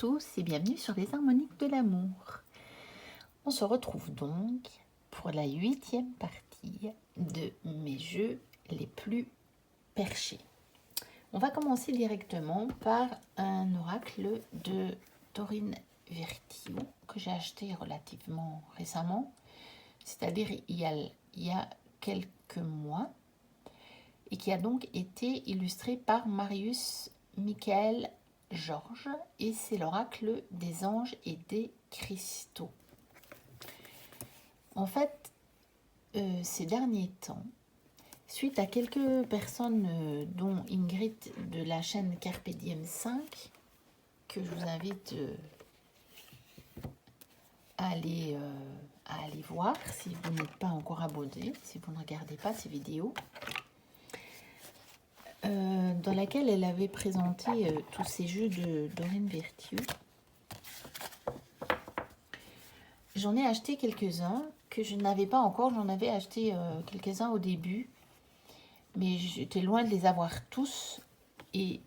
tous et bienvenue sur les harmoniques de l'amour. On se retrouve donc pour la 8e partie de mes jeux les plus perchés. On va commencer directement par un oracle de Dorine Virtue que j'ai acheté relativement récemment, c'est-à-dire il y a quelques mois, et qui a donc été illustré par Marius Michael Georges, et c'est l'oracle des anges et des cristaux. En fait, ces derniers temps, suite à quelques personnes, dont Ingrid de la chaîne Carpe Diem 5, que je vous invite à aller voir si vous n'êtes pas encore abonné, si vous ne regardez pas ces vidéos, dans laquelle elle avait présenté tous ces jeux de Dorine Virtue. J'en ai acheté quelques-uns que je n'avais pas encore. J'en avais acheté quelques-uns au début, mais j'étais loin de les avoir tous. Et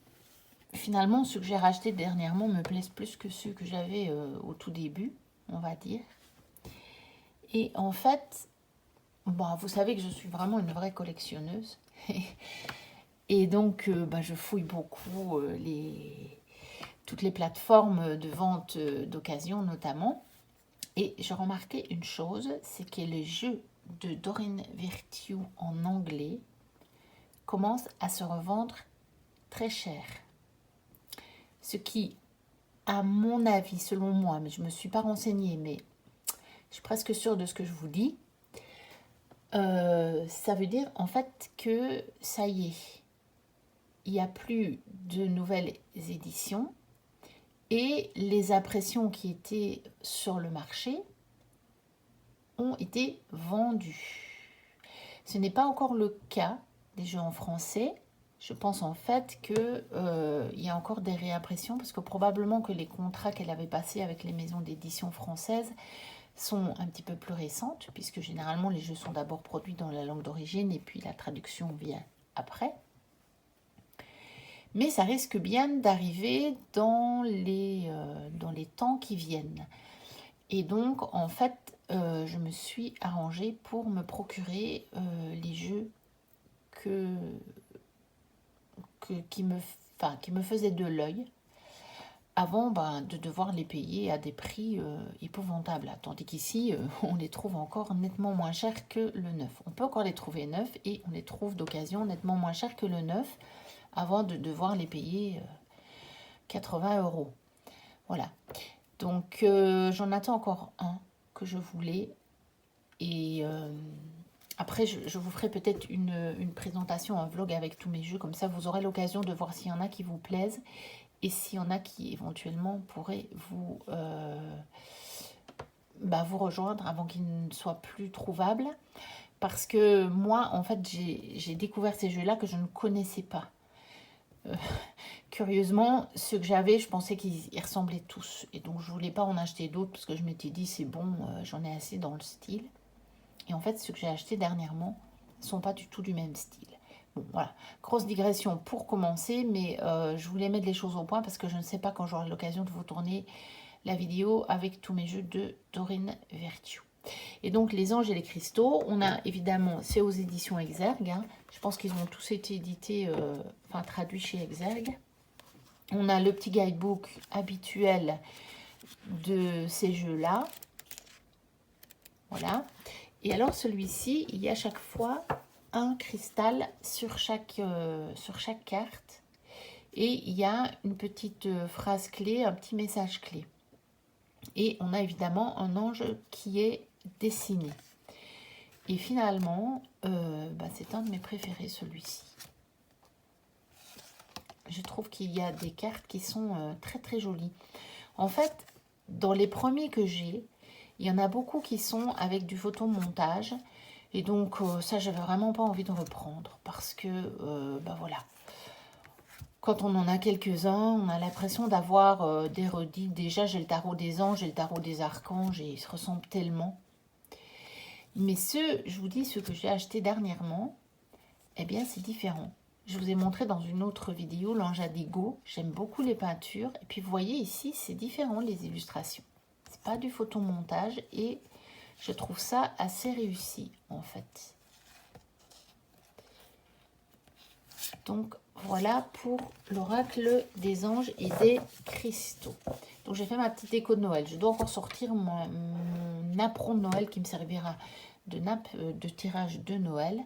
finalement, ceux que j'ai rachetés dernièrement me plaisent plus que ceux que j'avais au tout début, on va dire. Et en fait, bon, vous savez que je suis vraiment une vraie collectionneuse. Et donc, je fouille beaucoup toutes les plateformes de vente d'occasion notamment. Et j'ai remarqué une chose, c'est que les jeux de Dorine Virtue en anglais commencent à se revendre très cher. Ce qui, à mon avis, selon moi, mais je ne me suis pas renseignée, mais je suis presque sûre de ce que je vous dis, ça veut dire en fait que ça y est, il n'y a plus de nouvelles éditions et les impressions qui étaient sur le marché ont été vendues. Ce n'est pas encore le cas des jeux en français. Je pense en fait qu'il y a encore des réimpressions parce que probablement que les contrats qu'elle avait passés avec les maisons d'édition françaises sont un petit peu plus récentes, puisque généralement les jeux sont d'abord produits dans la langue d'origine et puis la traduction vient après. Mais ça risque bien d'arriver dans les temps qui viennent. Et donc, en fait, je me suis arrangée pour me procurer les jeux qui me faisaient de l'œil avant de devoir les payer à des prix épouvantables. Tandis qu'ici, on les trouve encore nettement moins chers que le neuf. On peut encore les trouver neufs et on les trouve d'occasion nettement moins chers que le neuf avant de devoir les payer 80 €. Voilà. Donc, j'en attends encore un que je voulais. Et après, je vous ferai peut-être une présentation, un vlog avec tous mes jeux. Comme ça, vous aurez l'occasion de voir s'il y en a qui vous plaisent. Et s'il y en a qui, éventuellement, pourraient vous rejoindre avant qu'ils ne soient plus trouvables. Parce que moi, en fait, j'ai découvert ces jeux-là que je ne connaissais pas. Curieusement, ceux que j'avais, je pensais qu'ils ressemblaient tous. Et donc, je voulais pas en acheter d'autres parce que je m'étais dit, c'est bon, j'en ai assez dans le style. Et en fait, ceux que j'ai achetés dernièrement ne sont pas du tout du même style. Bon, voilà. Grosse digression pour commencer, mais je voulais mettre les choses au point parce que je ne sais pas quand j'aurai l'occasion de vous tourner la vidéo avec tous mes jeux de Dorine Virtue. Et donc, les anges et les cristaux, on a évidemment, c'est aux éditions Exergue. Hein. Je pense qu'ils ont tous été édités, traduits chez Exergue. On a le petit guidebook habituel de ces jeux-là. Voilà. Et alors, celui-ci, il y a chaque fois un cristal sur chaque carte. Et il y a une petite phrase clé, un petit message clé. Et on a évidemment un ange qui est dessiné. Et finalement, c'est un de mes préférés, celui-ci. Je trouve qu'il y a des cartes qui sont très très jolies. En fait, dans les premiers que j'ai, il y en a beaucoup qui sont avec du photomontage. Et donc, ça, j'avais vraiment pas envie de reprendre. Parce que, voilà. Quand on en a quelques-uns, on a l'impression d'avoir des redites. Déjà, j'ai le tarot des anges, j'ai le tarot des archanges. Et ils se ressemblent tellement. Mais je vous dis, ceux que j'ai achetés dernièrement, eh bien, c'est différent. Je vous ai montré dans une autre vidéo l'Ange Indigo. J'aime beaucoup les peintures. Et puis vous voyez ici, c'est différent les illustrations. C'est pas du photomontage et je trouve ça assez réussi en fait. Donc voilà pour l'oracle des anges et des cristaux. Donc j'ai fait ma petite déco de Noël. Je dois encore sortir mon napperon de Noël qui me servira de nappe de tirage de Noël.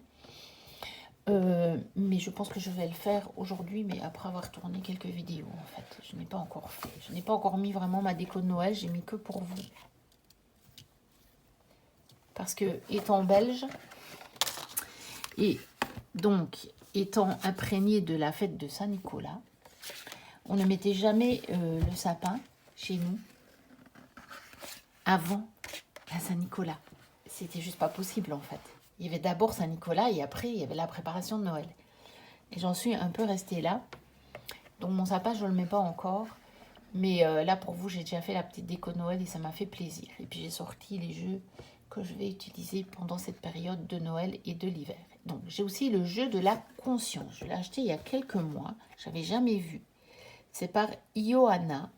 Mais je pense que je vais le faire aujourd'hui, mais après avoir tourné quelques vidéos en fait. Je n'ai pas encore fait. Je n'ai pas encore mis vraiment ma déco de Noël, j'ai mis que pour vous. Parce que étant belge, et donc étant imprégné de la fête de Saint-Nicolas, on ne mettait jamais le sapin chez nous avant la Saint-Nicolas. C'était juste pas possible en fait. Il y avait d'abord Saint-Nicolas et après il y avait la préparation de Noël. Et j'en suis un peu restée là. Donc mon sapin, je ne le mets pas encore. Mais là, pour vous, j'ai déjà fait la petite déco de Noël et ça m'a fait plaisir. Et puis j'ai sorti les jeux que je vais utiliser pendant cette période de Noël et de l'hiver. Donc j'ai aussi le jeu de la conscience. Je l'ai acheté il y a quelques mois. Je n'avais jamais vu. C'est par Ioana.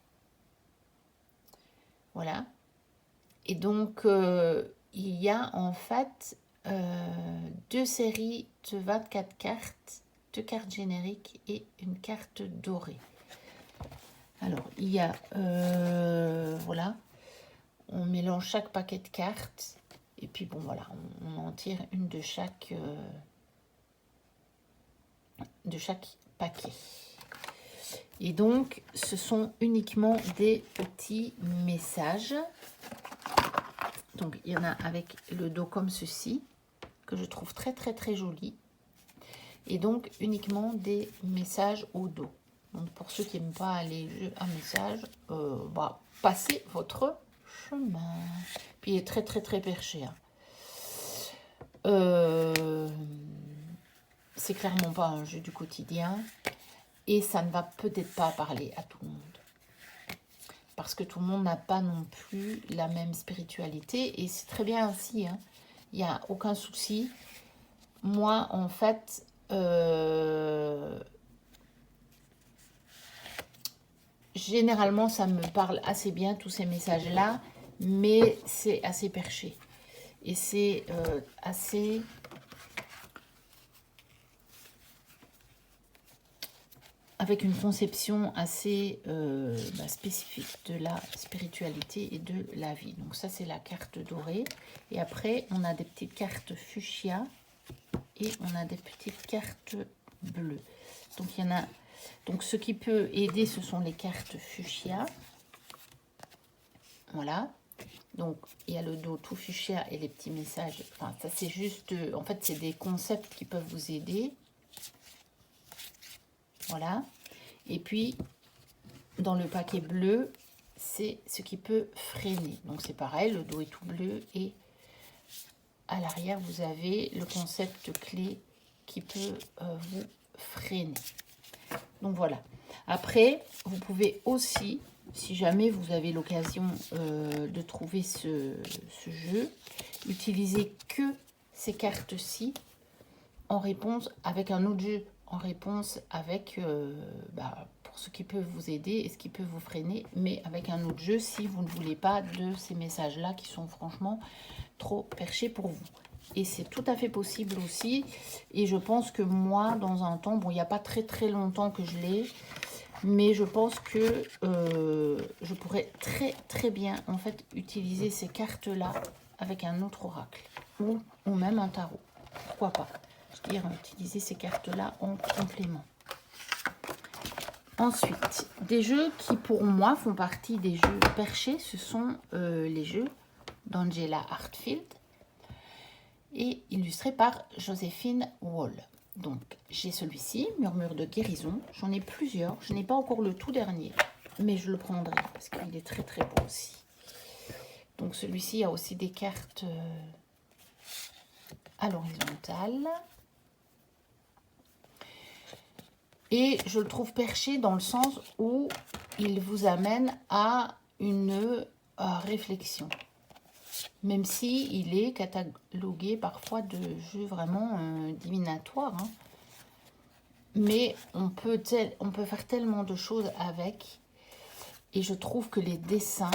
Voilà. Et donc, il y a en fait 2 séries de 24 cartes. 2 cartes génériques et une carte dorée. Alors, il y a, voilà, on mélange chaque paquet de cartes. Et puis, bon, voilà, on en tire une de chaque paquet. Et donc, ce sont uniquement des petits messages. Donc, il y en a avec le dos comme ceci, que je trouve très, très, très joli. Et donc, uniquement des messages au dos. Donc, pour ceux qui n'aiment pas les jeux à messages, passez votre chemin. Puis, il est très, très, très perché. Hein. C'est clairement pas un jeu du quotidien. Et ça ne va peut-être pas parler à tout le monde. Parce que tout le monde n'a pas non plus la même spiritualité. Et c'est très bien ainsi. Hein. Il n'y a aucun souci. Moi, en fait... généralement, ça me parle assez bien, tous ces messages-là, mais c'est assez perché. Et c'est assez... avec une conception assez spécifique de la spiritualité et de la vie. Donc ça, c'est la carte dorée. Et après, on a des petites cartes fuchsia et on a des petites cartes bleues. Donc, il y en a... Donc, ce qui peut aider, ce sont les cartes fuchsia. Voilà. Donc, il y a le dos tout fuchsia et les petits messages. Enfin, ça, c'est juste... en fait, c'est des concepts qui peuvent vous aider. Voilà. Et puis, dans le paquet bleu, c'est ce qui peut freiner. Donc, c'est pareil, le dos est tout bleu. Et à l'arrière, vous avez le concept clé qui peut vous freiner. Donc, voilà. Après, vous pouvez aussi, si jamais vous avez l'occasion de trouver ce jeu, utiliser que ces cartes-ci en réponse avec un autre jeu, en réponse avec, pour ce qui peut vous aider et ce qui peut vous freiner, mais avec un autre jeu si vous ne voulez pas de ces messages-là qui sont franchement trop perchés pour vous. Et c'est tout à fait possible aussi. Et je pense que moi, dans un temps, bon, il n'y a pas très très longtemps que je l'ai, mais je pense que je pourrais très très bien en fait utiliser ces cartes-là avec un autre oracle ou même un tarot. Pourquoi pas? Je veux dire, utiliser ces cartes-là en complément. Ensuite, des jeux qui pour moi font partie des jeux perchés, ce sont les jeux d'Angela Hartfield et illustrés par Joséphine Wall. Donc, j'ai celui-ci, Murmure de guérison. J'en ai plusieurs. Je n'ai pas encore le tout dernier, mais je le prendrai parce qu'il est très très beau aussi. Donc, celui-ci a aussi des cartes à l'horizontale. Et je le trouve perché dans le sens où il vous amène à une réflexion. Même si il est catalogué parfois de jeux vraiment divinatoires. Hein. mais on peut faire tellement de choses avec. Et je trouve que les dessins...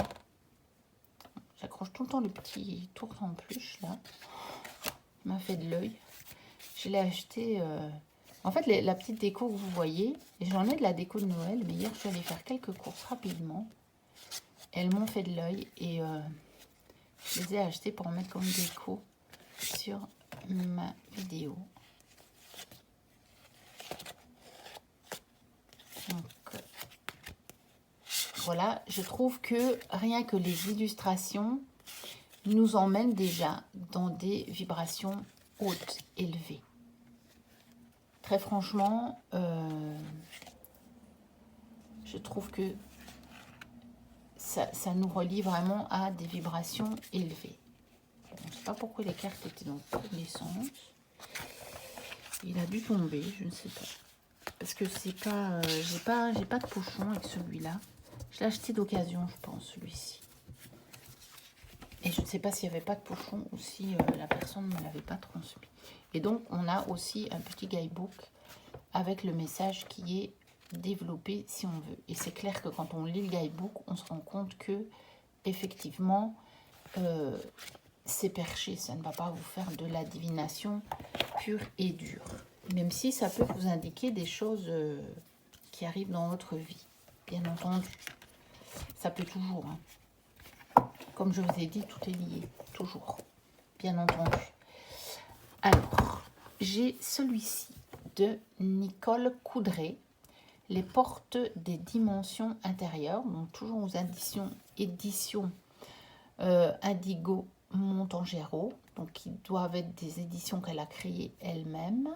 J'accroche tout le temps le petit tour en peluche, là. Il m'a fait de l'œil. Je l'ai acheté... En fait, la petite déco que vous voyez, j'en ai de la déco de Noël, mais hier, je suis allée faire quelques courses rapidement. Elles m'ont fait de l'œil et je les ai achetées pour en mettre comme déco sur ma vidéo. Donc, voilà, je trouve que rien que les illustrations nous emmènent déjà dans des vibrations hautes, élevées. Très franchement, je trouve que ça nous relie vraiment à des vibrations élevées. Bon, je ne sais pas pourquoi les cartes étaient dans tous les sens. Il a dû tomber, je ne sais pas. Parce que c'est pas, j'ai pas de pochon avec celui-là. Je l'ai acheté d'occasion, je pense, celui-ci. Et je ne sais pas s'il n'y avait pas de pochon ou si la personne ne me l'avait pas transmis. Et donc, on a aussi un petit guidebook avec le message qui est développé si on veut. Et c'est clair que quand on lit le guidebook, on se rend compte que, effectivement, c'est perché. Ça ne va pas vous faire de la divination pure et dure. Même si ça peut vous indiquer des choses qui arrivent dans votre vie. Bien entendu. Ça peut toujours. Hein. Comme je vous ai dit, tout est lié. Toujours. Bien entendu. Alors, j'ai celui-ci de Nicole Coudray. Les portes des dimensions intérieures. Donc, toujours aux éditions Indigo Montangero. Donc, qui doivent être des éditions qu'elle a créées elle-même.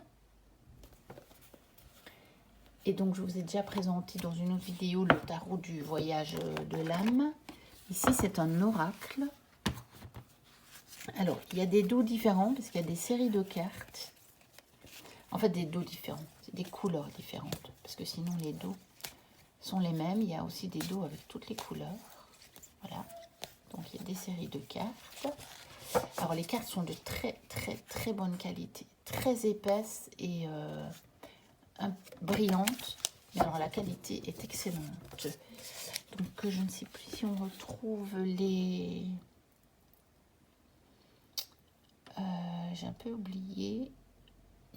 Et donc, je vous ai déjà présenté dans une autre vidéo le tarot du voyage de l'âme. Ici, c'est un oracle. Alors, il y a des dos différents parce qu'il y a des séries de cartes. En fait, des dos différents. C'est des couleurs différentes. Parce que sinon, les dos sont les mêmes. Il y a aussi des dos avec toutes les couleurs. Voilà. Donc, il y a des séries de cartes. Alors, les cartes sont de très, très, très bonne qualité. Très épaisses et... brillante, mais alors la qualité est excellente. Donc je ne sais plus si on retrouve les... j'ai un peu oublié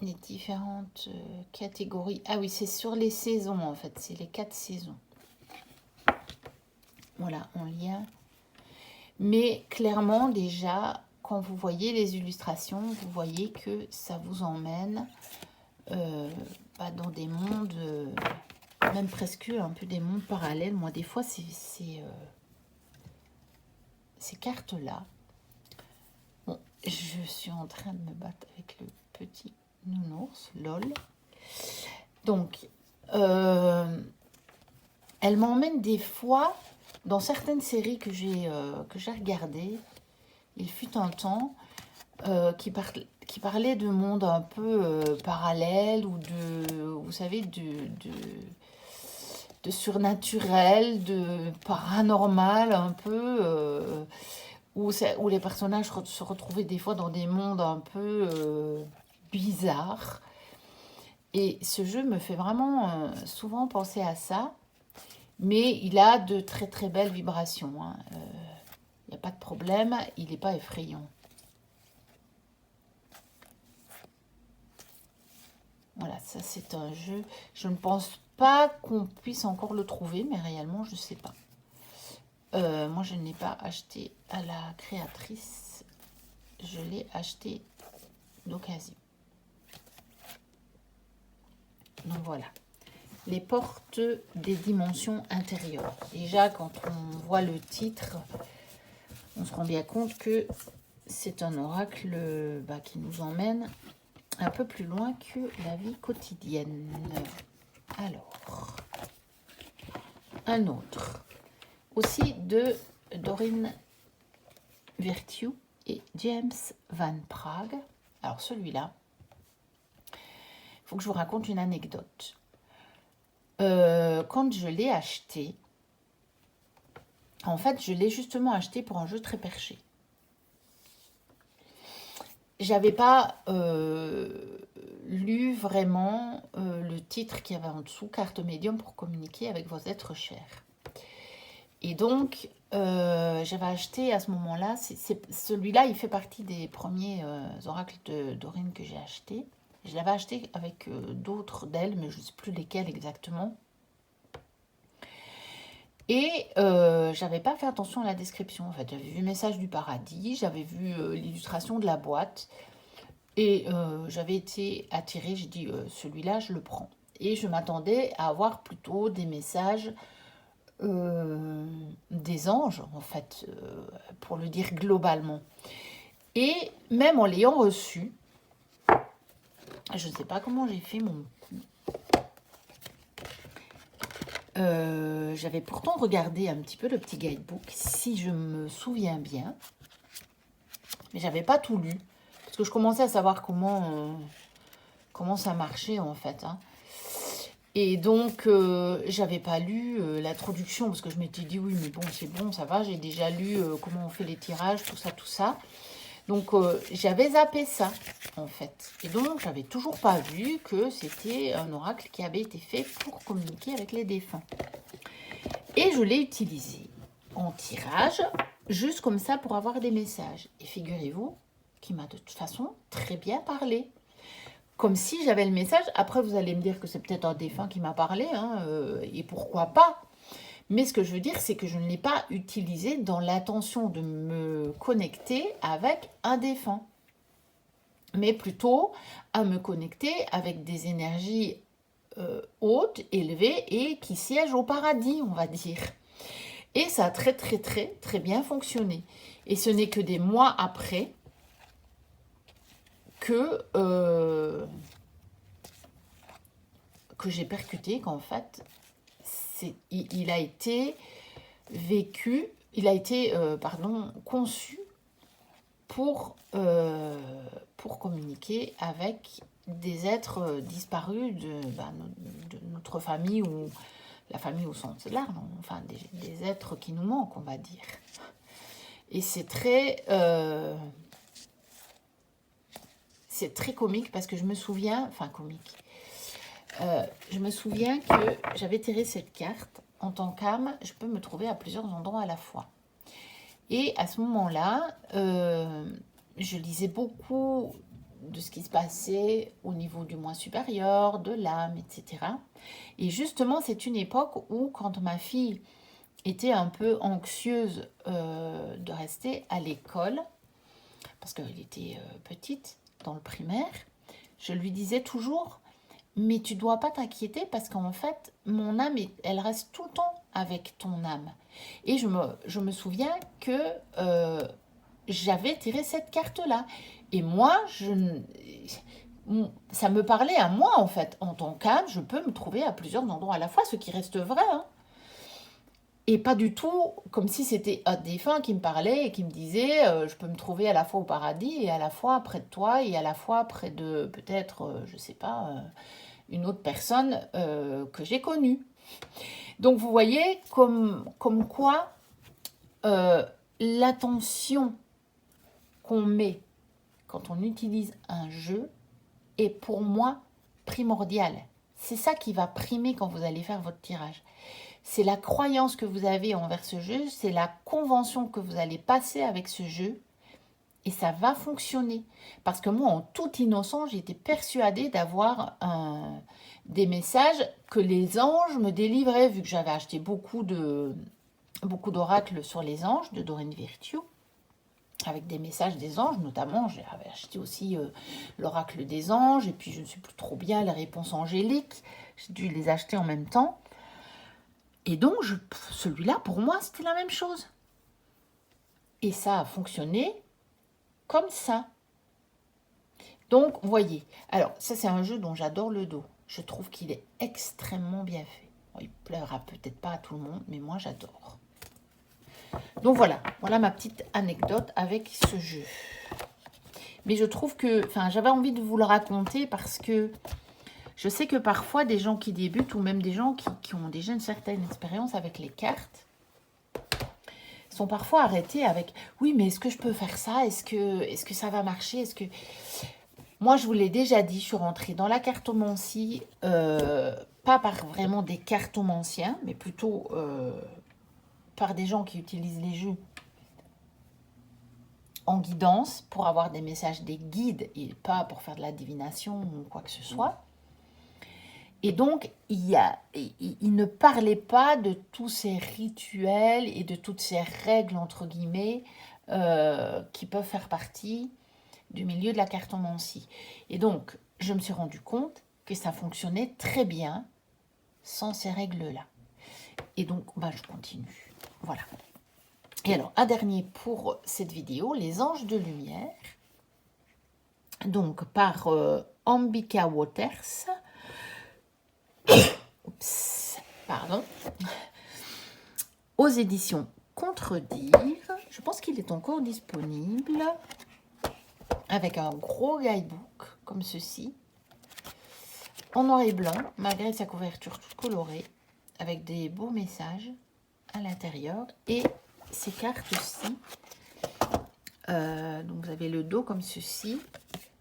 les différentes catégories. Ah oui, c'est sur les saisons en fait, c'est les 4 saisons. Voilà, en lien. Mais clairement déjà, quand vous voyez les illustrations, vous voyez que ça vous emmène dans des mondes, même presque un peu des mondes parallèles. Moi, des fois, ces cartes-là. Bon, je suis en train de me battre avec le petit nounours, lol. Donc, elle m'emmène des fois dans certaines séries que j'ai regardées. Il fut un temps qui parlait de mondes un peu parallèles ou de, vous savez, de surnaturel, de paranormal un peu, où les personnages se retrouvaient des fois dans des mondes un peu bizarres. Et ce jeu me fait vraiment souvent penser à ça, mais il a de très très belles vibrations. Il n'y a pas de problème, il n'est pas effrayant. Voilà, ça c'est un jeu. Je ne pense pas qu'on puisse encore le trouver, mais réellement, je ne sais pas. Moi, je ne l'ai pas acheté à la créatrice. Je l'ai acheté d'occasion. Donc voilà. Les portes des dimensions intérieures. Déjà, quand on voit le titre, on se rend bien compte que c'est un oracle qui nous emmène un peu plus loin que la vie quotidienne. Alors, un autre. Aussi de Doreen Virtue et James Van Prague. Alors celui-là, il faut que je vous raconte une anecdote. Quand je l'ai acheté, en fait, je l'ai justement acheté pour un jeu très perché. J'avais pas lu vraiment le titre qu'il y avait en dessous, carte médium pour communiquer avec vos êtres chers. Et donc, j'avais acheté à ce moment-là, celui-là, il fait partie des premiers oracles de Dorine que j'ai acheté. Je l'avais acheté avec d'autres d'elles, mais je ne sais plus lesquels exactement. Et j'avais pas fait attention à la description, en fait. J'avais vu le message du paradis, j'avais vu l'illustration de la boîte, et j'avais été attirée, j'ai dit, celui-là, je le prends. Et je m'attendais à avoir plutôt des messages des anges, en fait, pour le dire globalement. Et même en l'ayant reçu, je ne sais pas comment j'ai fait mon coup. J'avais pourtant regardé un petit peu le petit guidebook, si je me souviens bien. Mais j'avais pas tout lu. Parce que je commençais à savoir comment ça marchait, en fait. Hein. Et donc, j'avais pas lu l'introduction, parce que je m'étais dit, oui, mais bon, c'est bon, ça va. J'ai déjà lu comment on fait les tirages, tout ça, tout ça. Donc, j'avais zappé ça, en fait. Et donc, j'avais toujours pas vu que c'était un oracle qui avait été fait pour communiquer avec les défunts. Et je l'ai utilisé en tirage, juste comme ça, pour avoir des messages. Et figurez-vous qu'il m'a de toute façon très bien parlé. Comme si j'avais le message. Après, vous allez me dire que c'est peut-être un défunt qui m'a parlé, hein, et pourquoi pas. Mais ce que je veux dire, c'est que je ne l'ai pas utilisé dans l'intention de me connecter avec un défunt, mais plutôt à me connecter avec des énergies hautes, élevées et qui siègent au paradis, on va dire. Et ça a très très très très bien fonctionné. Et ce n'est que des mois après que j'ai percuté qu'en fait, il a été vécu, il a été conçu pour communiquer avec des êtres disparus de notre famille ou la famille au sens large, enfin des êtres qui nous manquent, on va dire. Et c'est très comique parce que je me souviens, je me souviens que j'avais tiré cette carte. En tant qu'âme, je peux me trouver à plusieurs endroits à la fois. Et à ce moment-là, je lisais beaucoup de ce qui se passait au niveau du moi supérieur, de l'âme, etc. Et justement, c'est une époque où, quand ma fille était un peu anxieuse de rester à l'école, parce qu'elle était petite, dans le primaire, je lui disais toujours, mais tu dois pas t'inquiéter parce qu'en fait, mon âme, elle reste tout le temps avec ton âme. Et je me souviens que j'avais tiré cette carte-là. Et moi, ça me parlait à moi, en fait. En tant qu'âme, je peux me trouver à plusieurs endroits à la fois, ce qui reste vrai. Hein. Et pas du tout comme si c'était un défunt qui me parlait et qui me disait je peux me trouver à la fois au paradis et à la fois près de toi et à la fois près de peut-être, je sais pas, une autre personne que j'ai connue. Donc vous voyez comme quoi l'attention qu'on met quand on utilise un jeu est pour moi primordiale. C'est ça qui va primer quand vous allez faire votre tirage. C'est la croyance que vous avez envers ce jeu, c'est la convention que vous allez passer avec ce jeu, et ça va fonctionner. Parce que moi, en toute innocence, j'étais persuadée d'avoir des messages que les anges me délivraient, vu que j'avais acheté beaucoup d'oracles sur les anges, de Dorine Virtue, avec des messages des anges, notamment, j'avais acheté aussi l'oracle des anges, et puis je ne sais plus trop bien les réponses angéliques, j'ai dû les acheter en même temps. Et donc, celui-là, pour moi, c'était la même chose. Et ça a fonctionné comme ça. Donc, vous voyez. Alors, ça, c'est un jeu dont j'adore le dos. Je trouve qu'il est extrêmement bien fait. Bon, il plaira peut-être pas à tout le monde, mais moi, j'adore. Donc, voilà. Voilà ma petite anecdote avec ce jeu. Mais je trouve que... Enfin, j'avais envie de vous le raconter parce que je sais que parfois, des gens qui débutent ou même des gens qui ont déjà une certaine expérience avec les cartes sont parfois arrêtés avec « Oui, mais est-ce que je peux faire ça? Est-ce que ça va marcher? Est-ce que... » Moi, je vous l'ai déjà dit, je suis rentrée dans la cartomancie, pas par vraiment des cartomanciens, mais plutôt par des gens qui utilisent les jeux en guidance pour avoir des messages, des guides, et pas pour faire de la divination ou quoi que ce soit. Et donc, il ne parlait pas de tous ces rituels et de toutes ces règles, entre guillemets, qui peuvent faire partie du milieu de la cartomancie. Et donc, je me suis rendu compte que ça fonctionnait très bien sans ces règles-là. Et donc, je continue. Voilà. Et alors, un dernier pour cette vidéo, les anges de lumière. Donc, par Ambika Waters. Oups, pardon. Aux éditions Contredire. Je pense qu'il est encore disponible. Avec un gros guidebook, comme ceci. En noir et blanc, malgré sa couverture toute colorée. Avec des beaux messages à l'intérieur. Et ces cartes-ci. Donc vous avez le dos comme ceci.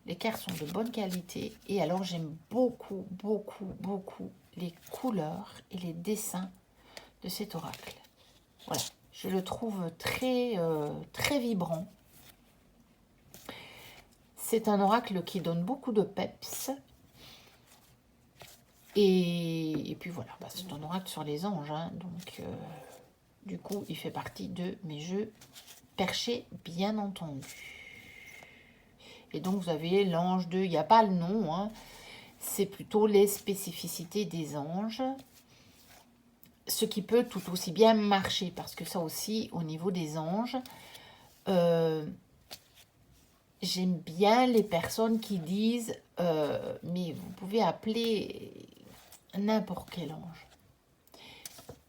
Les cartes sont de bonne qualité. Et alors j'aime beaucoup, beaucoup, beaucoup les couleurs et les dessins de cet oracle. Voilà, je le trouve très, très vibrant. C'est un oracle qui donne beaucoup de peps. Et puis voilà, c'est un oracle sur les anges. Hein, donc du coup, il fait partie de mes jeux perchés, bien entendu. Et donc, vous avez l'ange il n'y a pas le nom, hein, c'est plutôt les spécificités des anges. Ce qui peut tout aussi bien marcher, parce que ça aussi, au niveau des anges, j'aime bien les personnes qui disent mais vous pouvez appeler n'importe quel ange.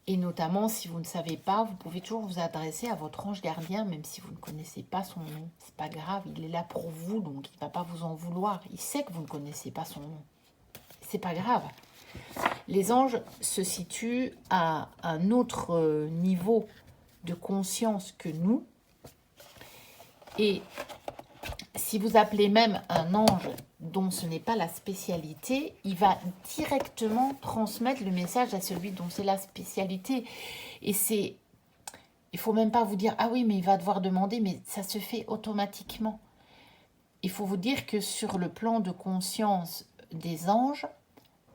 Et notamment, si vous ne savez pas, vous pouvez toujours vous adresser à votre ange gardien, même si vous ne connaissez pas son nom. C'est pas grave, il est là pour vous, donc il ne va pas vous en vouloir. Il sait que vous ne connaissez pas son nom. C'est pas grave. Les anges se situent à un autre niveau de conscience que nous. Et si vous appelez même un ange dont ce n'est pas la spécialité, il va directement transmettre le message à celui dont c'est la spécialité. Et c'est... Il ne faut même pas vous dire « Ah oui, mais il va devoir demander », mais ça se fait automatiquement. Il faut vous dire que sur le plan de conscience des anges,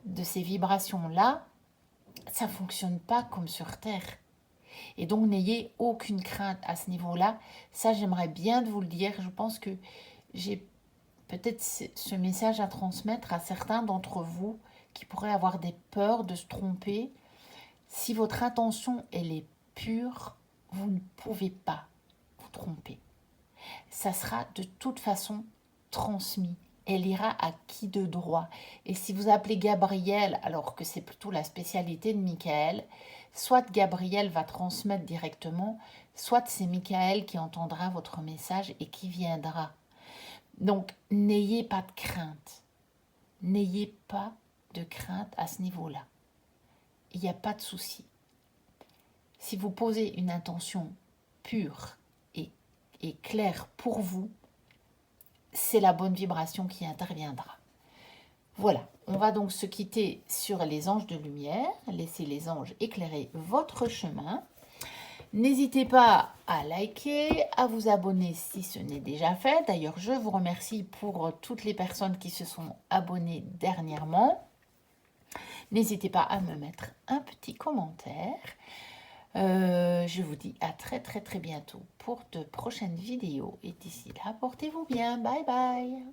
de ces vibrations-là, ça ne fonctionne pas comme sur Terre. Et donc, n'ayez aucune crainte à ce niveau-là. Ça, j'aimerais bien vous le dire. Je pense que j'ai peut-être ce message à transmettre à certains d'entre vous qui pourraient avoir des peurs de se tromper. Si votre intention, elle est pure, vous ne pouvez pas vous tromper. Ça sera de toute façon transmis. Elle ira à qui de droit. Et si vous appelez Gabriel, alors que c'est plutôt la spécialité de Michael, soit Gabriel va transmettre directement, soit c'est Michael qui entendra votre message et qui viendra. Donc, n'ayez pas de crainte. N'ayez pas de crainte à ce niveau-là. Il n'y a pas de souci. Si vous posez une intention pure et claire pour vous, c'est la bonne vibration qui interviendra. Voilà, on va donc se quitter sur les anges de lumière. Laissez les anges éclairer votre chemin. N'hésitez pas à liker, à vous abonner si ce n'est déjà fait. D'ailleurs, je vous remercie pour toutes les personnes qui se sont abonnées dernièrement. N'hésitez pas à me mettre un petit commentaire. Je vous dis à très bientôt pour de prochaines vidéos. Et d'ici là, portez-vous bien. Bye bye.